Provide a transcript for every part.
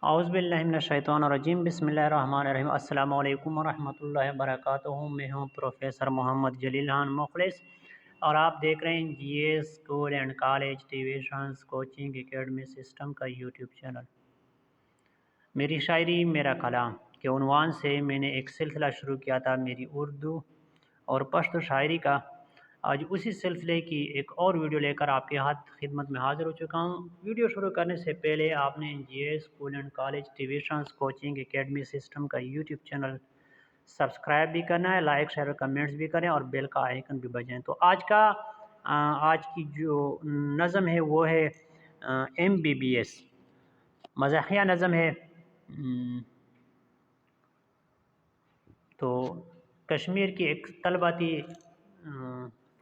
औज़ुबिल्लाहिमिनश्शैतानिर्रजीम बिस्मिल्लाहिर्रहमानिर्रहीम अस्सलामु अलैकुम वरहमतुल्लाहि वबरकातुहू। मैं हूँ प्रोफेसर मोहम्मद जलील खान मुखलिस और आप देख रहे हैं GS school and college tuitions coaching academy system का यूट्यूब चैनल। मेरी शायरी मेरा कलाम के उन्वान से मैंने एक सिलसिला शुरू किया था मेरी उर्दू और पश्तो शायरी का। आज उसी सिलसिले की एक और वीडियो लेकर आपके हाथ खिदमत में हाज़िर हो चुका हूँ। वीडियो शुरू करने से पहले आपने GS school and college tuitions coaching academy system का यूट्यूब चैनल सब्सक्राइब भी करना है, लाइक शेयर और कमेंट्स भी करें और बेल का आइकन भी बजाएं। तो आज की जो नज़म है वो है MBBS मज़ाहिया नज़म है। तो कश्मीर की एक तलबा थी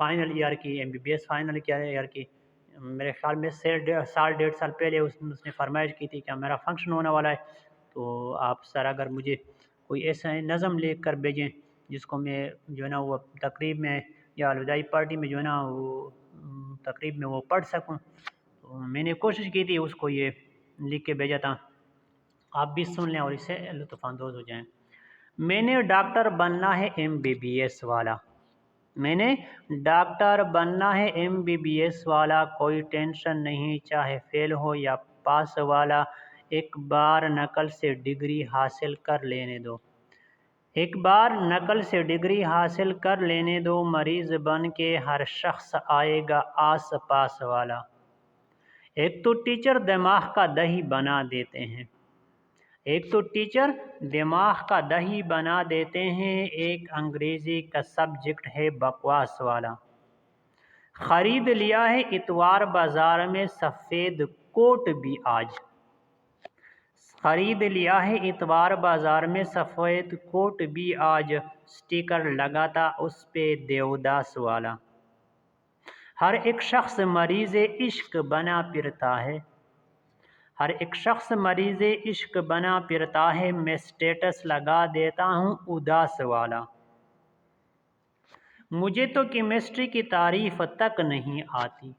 फाइनल ईयर की, MBBS फाइनल ईयर की, मेरे ख्याल में साल डेढ़ साल पहले उसने फरमाइश की थी कि मेरा फंक्शन होने वाला है, तो आप सर अगर मुझे कोई ऐसा नज़म लिख कर भेजें जिसको मैं जो है ना वो तकरीब में या अलविदाई पार्टी में जो है ना वो तकरीब में वो पढ़ सकूं। तो मैंने कोशिश की थी, उसको ये लिख के भेजा था। आप भी सुन लें और इससे लुत्फ़ानंदोज़ हो जाएं। मैंने डॉक्टर बनना है MBBS वाला, मैंने डॉक्टर बनना है MBBS वाला, कोई टेंशन नहीं चाहे फेल हो या पास वाला, एक बार नकल से डिग्री हासिल कर लेने दो, एक बार नकल से डिग्री हासिल कर लेने दो, मरीज़ बन के हर शख्स आएगा आस पास वाला। एक तो टीचर दिमाग का दही बना देते हैं, एक तो टीचर दिमाग का दही बना देते हैं, एक अंग्रेज़ी का सब्जेक्ट है बकवास वाला। ख़रीद लिया है इतवार बाज़ार में सफ़ेद कोट भी आज, ख़रीद लिया है इतवार बाज़ार में सफ़ेद कोट भी आज, स्टिकर लगा था उस पे देवदास वाला। हर एक शख्स मरीज़ इश्क बना फिरता है, हर एक शख्स मरीज़ इश्क बना फिरता है, मैं स्टेटस लगा देता हूँ उदास वाला। मुझे तो केमिस्ट्री की तारीफ़ तक नहीं आती,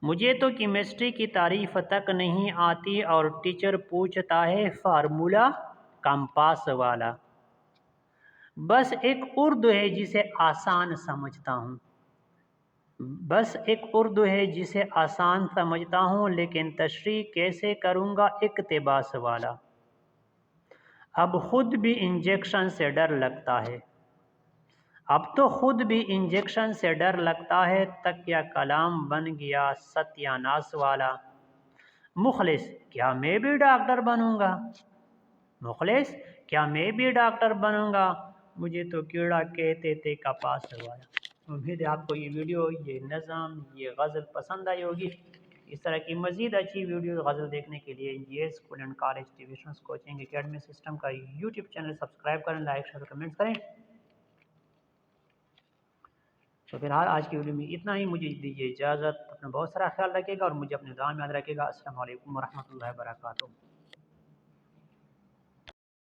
मुझे तो केमिस्ट्री की तारीफ़ तक नहीं आती, और टीचर पूछता है फार्मूला कंपास वाला। बस एक उर्दू है जिसे आसान समझता हूँ, बस एक उर्दू है जिसे आसान समझता हूँ, लेकिन तशरीह कैसे करूँगा इक़्तिबास वाला। अब खुद भी इंजेक्शन से डर लगता है, अब तो खुद भी इंजेक्शन से डर लगता है, तकिया कलाम बन गया सत्यानाश वाला। मुखलिस क्या मैं भी डॉक्टर बनूँगा, मुखलिस क्या मैं भी डॉक्टर बनूँगा, मुझे तो कीड़ा कहते थे कपास वाला। उम्मीद है आपको ये वीडियो, ये नज़म, ये गज़ल पसंद आई होगी। इस तरह की मज़ीद अच्छी वीडियो गज़ल देखने के लिए GS school and college tuitions coaching academy system का यूट्यूब चैनल सब्सक्राइब करें, लाइक शेयर कमेंट्स करें। तो फिलहाल आज की वीडियो में इतना ही, मुझे दीजिए इजाज़त। अपना बहुत सारा ख्याल रखिएगा और मुझे अपने दुआ में याद रखिएगा। अस्सलामु अलैकुम वरहमतुल्लाहि वबरकातुहू।